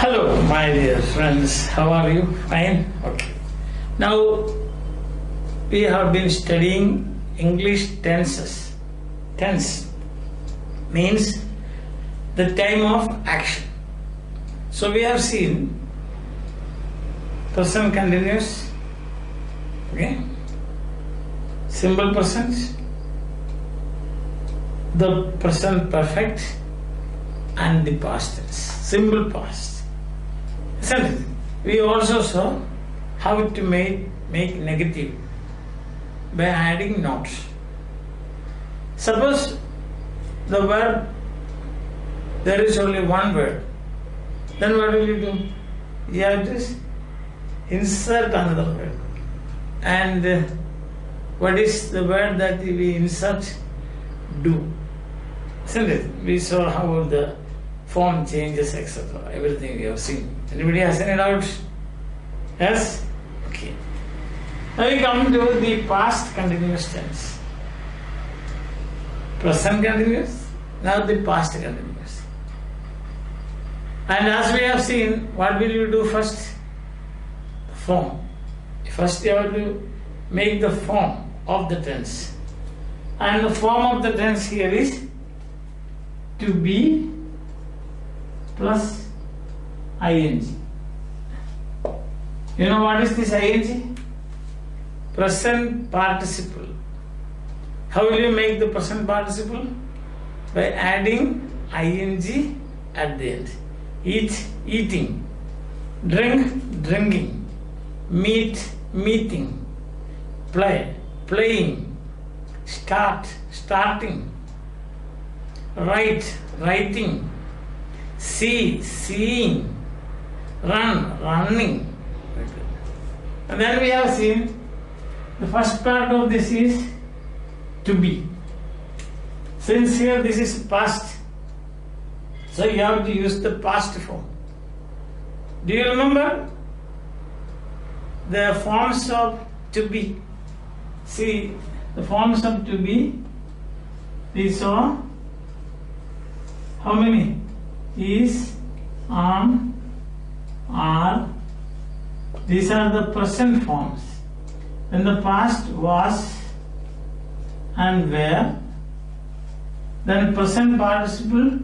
Hello, my dear friends. How are you? Fine? Okay. Now, we have been studying English tenses. Tense means the time of action. So, we have seen present continuous, okay, simple present, the present perfect, and the past tense, simple past. Isn't it? We also saw how to make negative by adding not. Suppose the word, there is only one word, then what will you do? You have to insert another word. And what is the word that we insert? Do. Isn't it? We saw how the form changes, etc. Everything we have seen. Anybody has any doubts? Yes? Okay. Now we come to the past continuous tense. Present continuous, now the past continuous. And as we have seen, what will you do first? The form. First you have to make the form of the tense. And the form of the tense here is to be plus ing. You know what is this ing? Present participle. How will you make the present participle? By adding ing at the end. Eat, eating. Drink, drinking. Meet, meeting. Play, playing. Start, starting. Write, writing. See, seeing. Run, running. And then we have seen the first part of this is to be. Since here this is past, so you have to use the past form. Do you remember the forms of to be? See, the forms of to be, these are how many? Is, on, are. These are the present forms. Then the past was and were. Then present participle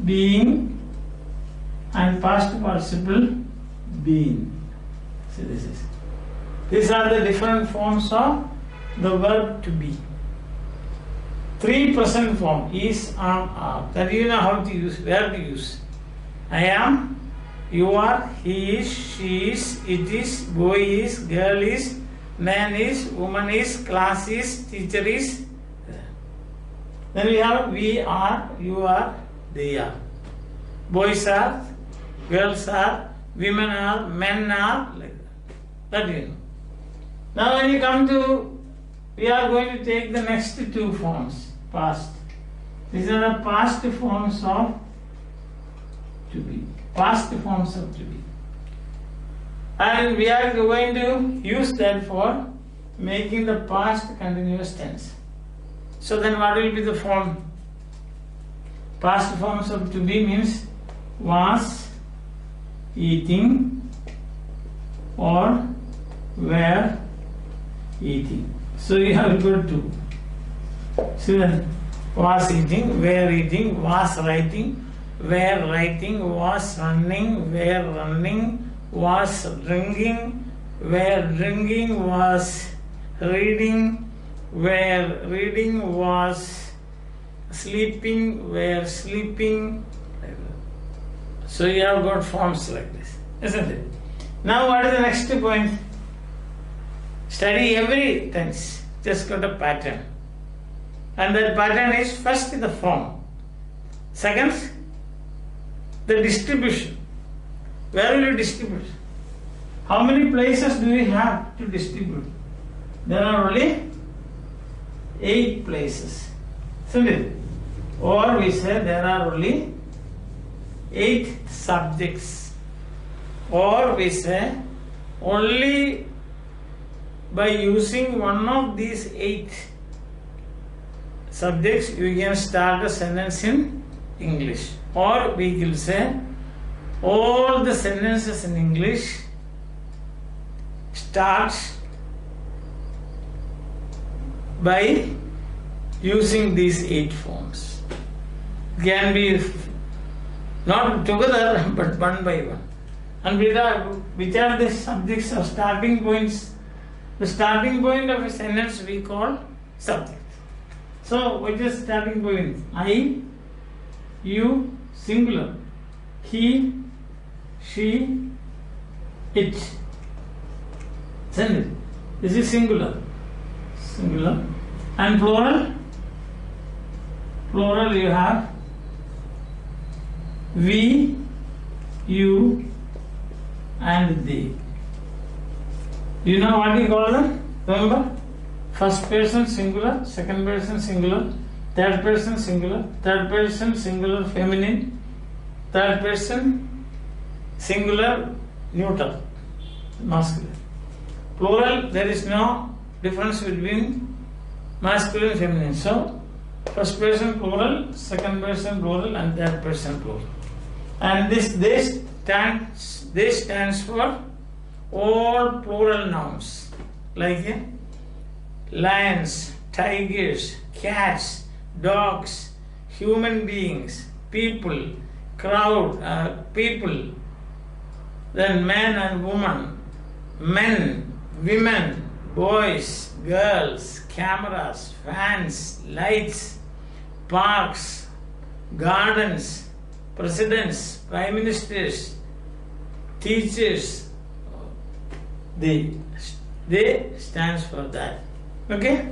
being and past participle being. See, these are the different forms of the verb to be. Three present form, is, are. That you know how to use, where to use. I am, you are, he is, she is, it is, boy is, girl is, man is, woman is, class is, teacher is. Then we have we are, you are, they are. Boys are, girls are, women are, men are, like that. That you know. Now when you come to, we are going to take the next two forms. Past. These are the past forms of to be. Past forms of to be. And we are going to use that for making the past continuous tense. So then what will be the form? Past forms of to be means was, eating, or were eating. So you have got to. So was eating, were eating, was writing, were writing, was running, were running, was drinking, were drinking, was reading, were reading, was sleeping, were sleeping. So you have got forms like this, isn't it? Now what is the next point? Study every tense. Just got a pattern. And that pattern is first the form, second the distribution. Where will you distribute? How many places do we have to distribute? There are only 8 places, isn't it? Or we say there are only 8 subjects, or we say only by using one of these 8 subjects you can start a sentence in English. Or we will say All the sentences in English start by using these 8 forms. Can be not together but one by one. And which are the subjects or starting points? The starting point of a sentence we call subject. So what is starting point? I, you, singular. He, she, it. Sentence. This is singular. Singular. And plural? Plural you have we, you, and they. You know what we call them? Remember? First person singular, second person singular, third person singular feminine, third person singular neuter masculine. Plural, there is no difference between masculine and feminine. So first person plural, second person plural, and third person plural. And this stands for all plural nouns like lions, tigers, cats, dogs, human beings, people, crowd, people, then man and woman, men, women, boys, girls, cameras, fans, lights, parks, gardens, presidents, prime ministers, teachers. They stands for that. Okay?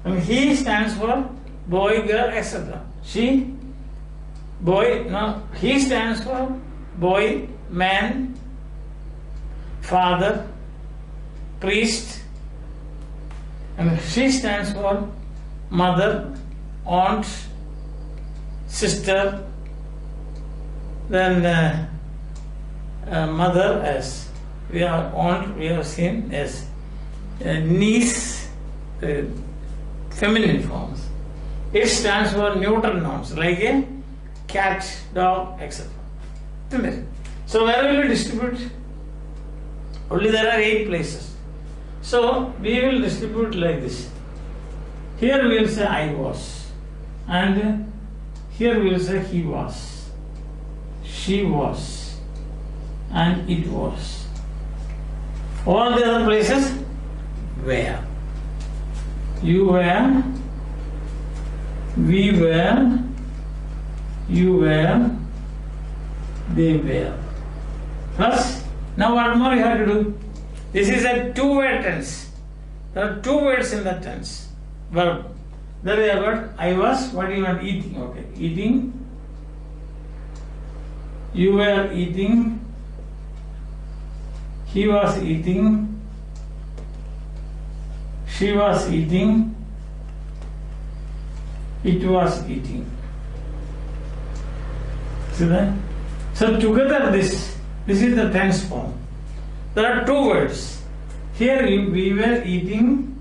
And he stands for boy, girl, etc. She, boy, no, he stands for boy, man, father, priest, and she stands for mother, aunt, sister, then mother as we are aunt, we have seen as niece, feminine forms. It stands for neuter nouns like a cat, dog, etc. So where will we distribute? Only there are 8 places. So we will distribute like this. Here we will say I was, and here we will say he was, she was, and it was. All the other places were. You were, we were, you were, they were. Plus, now what more you have to do? This is a 2-word tense. There are 2 words in that tense. Verb. There is a word, I was, what do you want? Eating. Okay. Eating. You were eating. He was eating. She was eating. It was eating. See that? So together this is the tense form. There are 2 words. Here we were eating.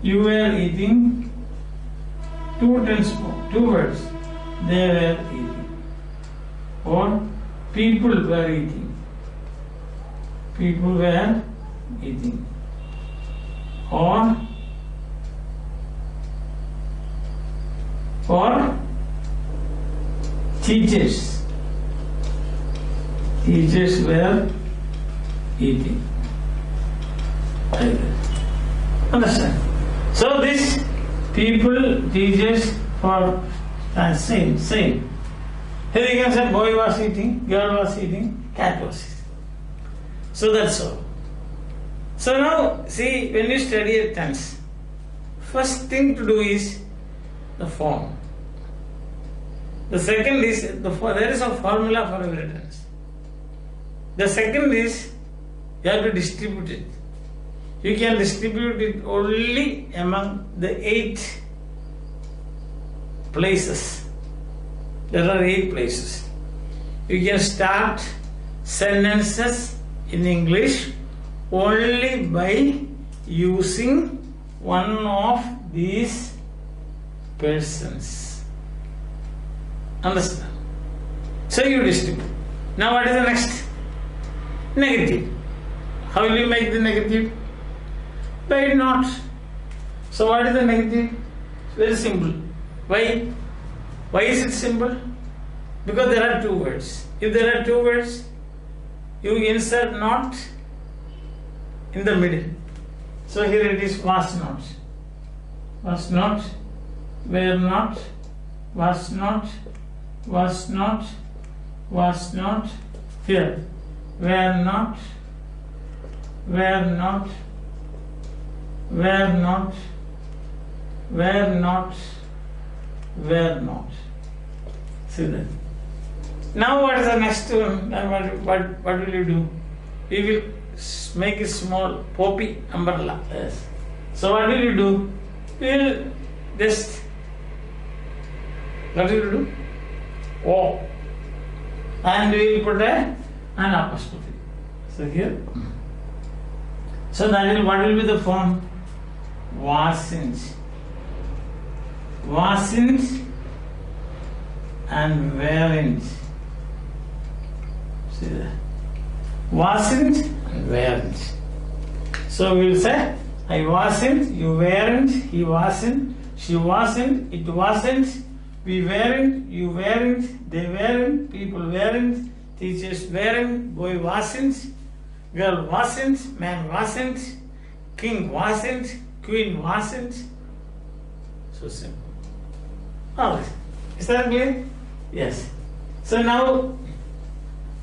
You were eating. 2 tense form, 2 words. They were eating. Or people were eating. People were eating. Or teachers. Teachers were eating. Understand? So this people, teachers for same. Here you can say boy was eating, girl was eating, cat was eating. So that's all. So now see, when you study a tense, first thing to do is the form. The second is there is a formula for every tense. The second is you have to distribute it. You can distribute it only among the 8 places. There are 8 places. You can start sentences in English only by using one of these persons. Understand? So you distribute. Now what is the next? Negative. How will you make the negative? By not. So what is the negative? Very simple. Why? Why is it simple? Because there are two words. If there are two words, you insert not in the middle. So here it is was not. Was not, were not, was not, was not, was not. Here, were not, were not, were not, were not, were not. See that? Now what is the next one? What will you do? You will make a small poppy umbrella. Yes. So what will you do? You will just, what will you do? Oh. And we will put an apostrophe. So here. So that will, what will be the form? Wasn't. Wasn't and weren't. See that? Wasn't and weren't. So we will say, I wasn't, you weren't, he wasn't, she wasn't, it wasn't, we weren't, you weren't, they weren't, people weren't, teachers weren't, boy wasn't, girl wasn't, man wasn't, king wasn't, queen wasn't. So simple. Alright. Is that clear? Yes. So now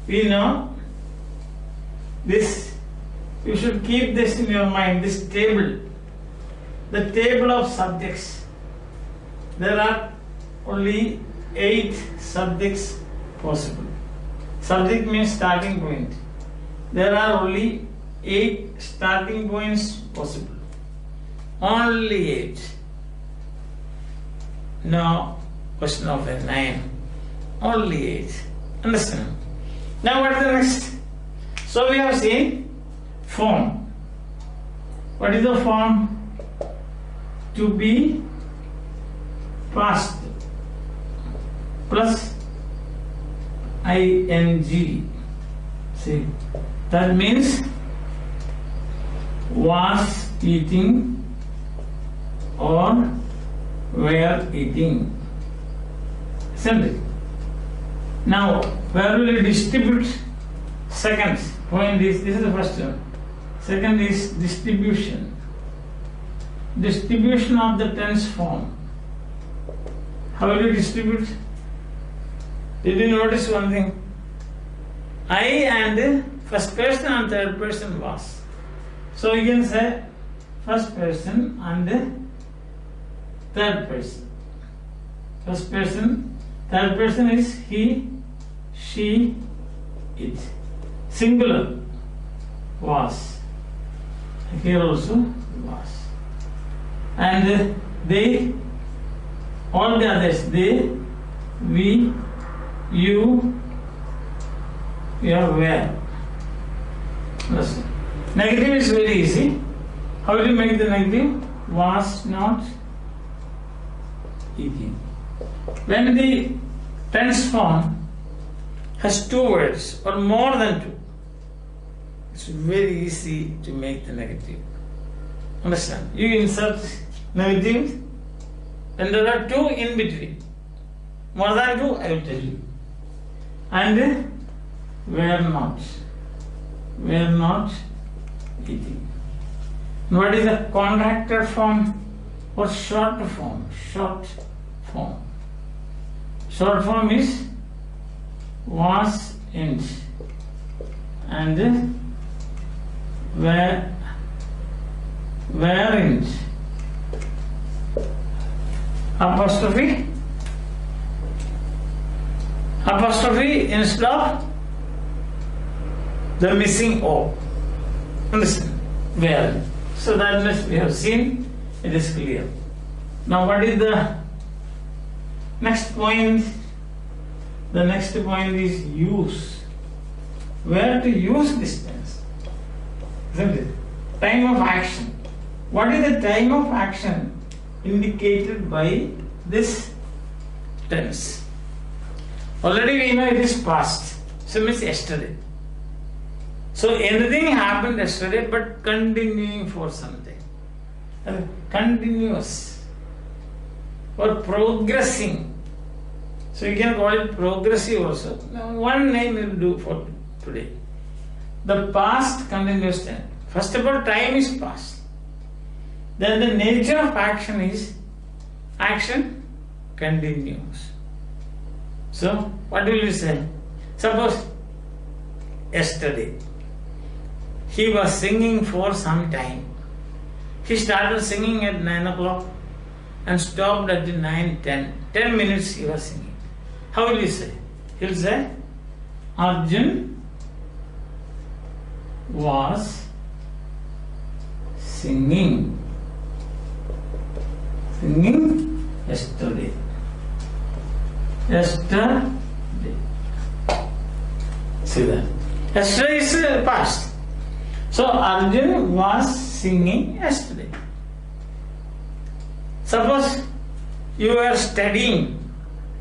we know this. You should keep this in your mind, this table. The table of subjects. There are only 8 subjects possible. Subject means starting point. There are only 8 starting points possible. Only 8. No question of a 9. Only 8. Understand? Now what is the next? So we have seen form. What is the form? To be past plus ing. See, that means was eating or were eating. Isn't it? Now, where will you distribute? Second point is, this is the first one. Second is distribution. Distribution of the tense form. How will you distribute? Did you notice one thing? I and first person and third person was. So you can say first person and third person. First person, third person is he, she, it. Singular was. Here also was. And they, all the others, they, we, you, were. Listen. Negative is very easy. How will you make the negative? Was not eating. When the tense form has 2 words or more than 2, it's very easy to make the negative. Understand? You insert negative and there are 2 in between. More than 2, I will tell you. And were not eating. What is the contracted form or short form? Short form. Short form is was int and weren't. Apostrophe instead of the missing O. Understand? Were. So that means we have seen, it is clear. Now what is the next point? The next point is use. Where to use this tense? Isn't it? Time of action. What is the time of action indicated by this tense? Already we know it is past. So means yesterday. So anything happened yesterday but continuing for some time. Continuous. Or progressing. So you can call it progressive also. Now one name will do for today. The past continuous tense. First of all, time is past. Then the nature of action is action continues. So what will you say? Suppose yesterday he was singing for some time. He started singing at 9 o'clock and stopped at 9:10. 10 minutes he was singing. How will you say? He will say, Arjun was singing yesterday. See that? Yesterday is past. So Arjun was singing yesterday. Suppose you were studying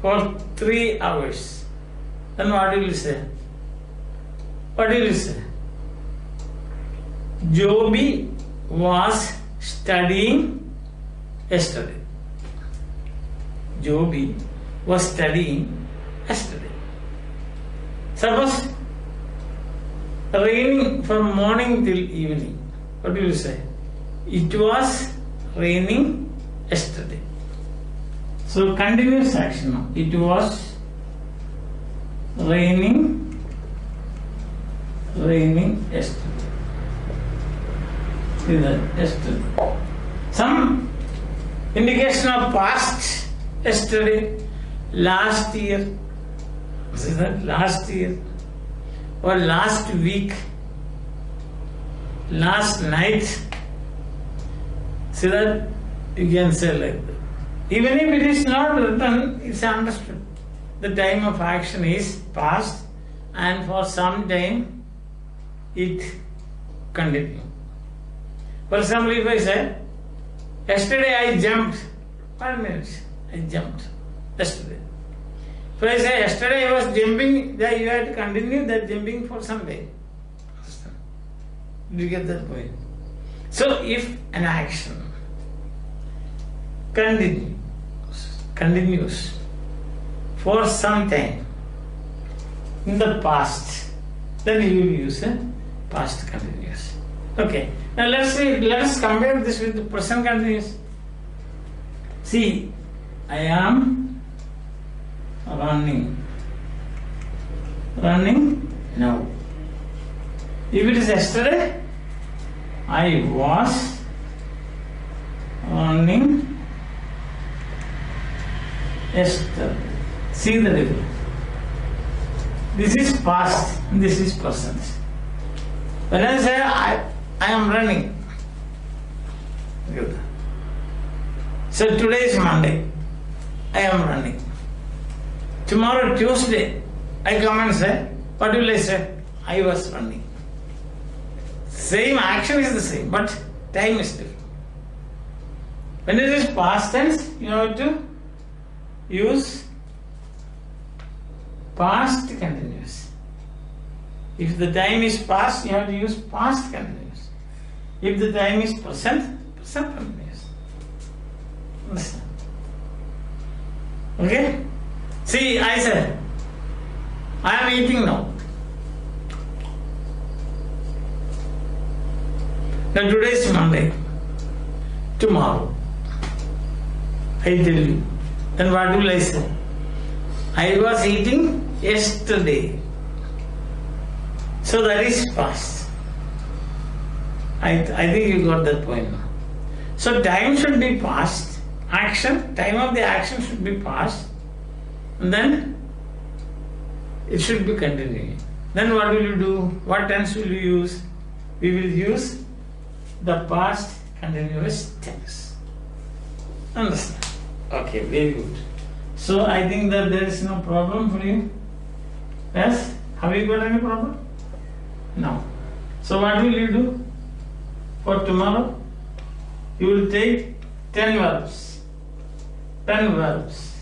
for 3 hours. Then what will you say? What will you say? Joby was studying yesterday. Joby was studying yesterday. Suppose raining from morning till evening. What will you say? It was raining yesterday. So continuous action now. It was raining yesterday. See that? Yesterday. Some indication of past, yesterday, last year. See that? Last year. Or last week. Last night. See that? You can say like that. Even if it is not written, it's understood. The time of action is past and for some time it continues. For example, if I say, yesterday I jumped, 1 minute, I jumped, yesterday. If I say, yesterday I was jumping, then you have to continue that jumping for some time. Do you get that point? So, if an action continues for some time in the past, then you will use a past continuous. Okay. Now let us compare this with the present continuous. See, I am running now. If it is yesterday, I was running yesterday. See the difference. This is past, this is present. When I say I am running. Good. So today is Monday. I am running. Tomorrow Tuesday, I come and say, what will I say? I was running. Same action is the same, but time is different. When it is past tense, you have to use past continuous. If the time is past, you have to use past continuous. If the time is present, present continuous. Listen. Okay? See, I said, I am eating now. Now today is Monday. Tomorrow, I tell you. Then what will I say? I was eating yesterday. So that is past. I think you got that point now. So time should be past. Action, time of the action should be past. And then it should be continuing. Then what will you do? What tense will you use? We will use the past continuous tense. Understand? Okay, very good. So I think that there is no problem for you. Yes? Have you got any problem? No. So what will you do? For tomorrow, you will take 10 verbs. 10 verbs.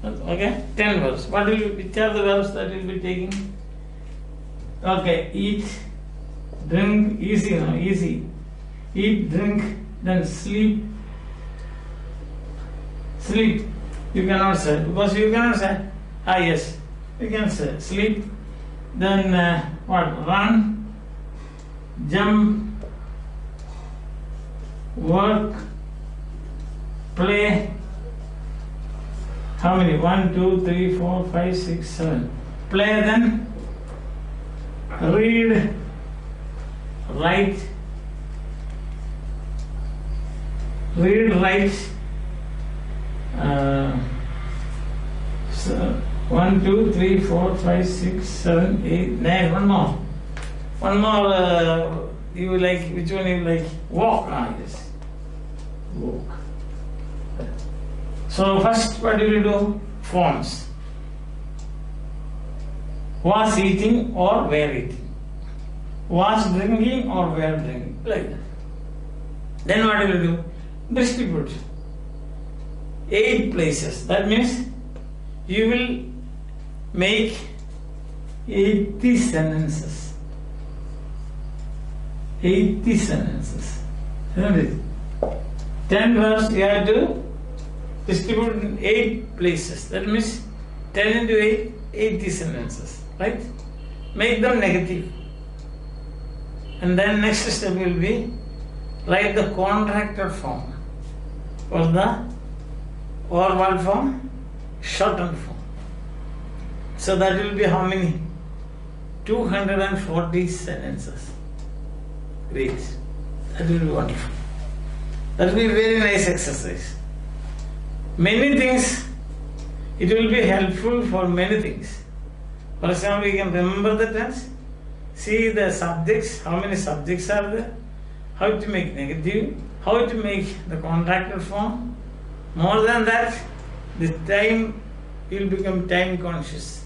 Okay, 10 verbs. Which are the verbs that we'll be taking? Okay, eat, drink, easy, no, easy. Eat, drink, then sleep. Sleep. You cannot say, because you cannot say. Ah, yes, you can say sleep. Then what? Run, jump, work, play. How many? 1, 2, 3, 4, 5, 6, 7. Play, then read, write, so 1, 2, 3, 4, 5, 6, 7, 8, 9. One more. You like, which one you like? Walk. Ah, yes. Walk. So first, what do you do? Forms. Was eating or were eating. Was drinking or were drinking. Like that. Then what do you do? Distribute. 8 places. That means you will make 80 sentences. 80 sentences. Isn't it? 10 verbs you have to distribute in 8 places. That means 10 into 8, 80 sentences. Right? Make them negative. And then next step will be write the contracted form. Or the what form? Shortened form. So that will be how many? 240 sentences. Great. That will be wonderful. That will be a very nice exercise. Many things, it will be helpful for many things. For example, you can remember the tense, see the subjects, how many subjects are there, how to make negative, how to make the contracted form. More than that, this time you will become time conscious.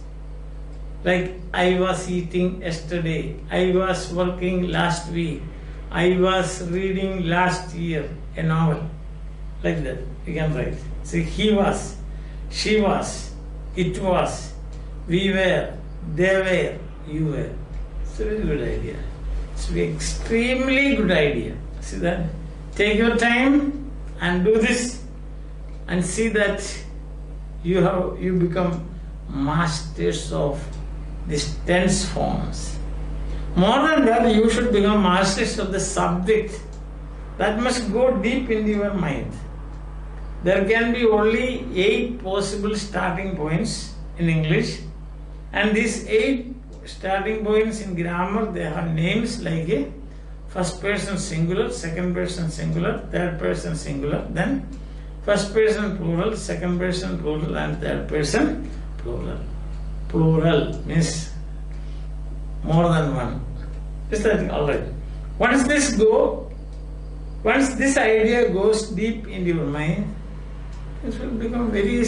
Like, I was eating yesterday, I was working last week, I was reading last year a novel. Like that, you can write. See, he was, she was, it was, we were, they were, you were. It's a very good idea. It's an extremely good idea. See that? Take your time and do this and see that you become masters of these tense forms. More than that, you should become masters of the subject. That must go deep into your mind. There can be only 8 possible starting points in English, and these 8 starting points in grammar, they have names like a first person singular, second person singular, third person singular, then first person plural, second person plural, and third person plural. Plural means more than one. Is that alright? Once this idea goes deep into your mind, it will become very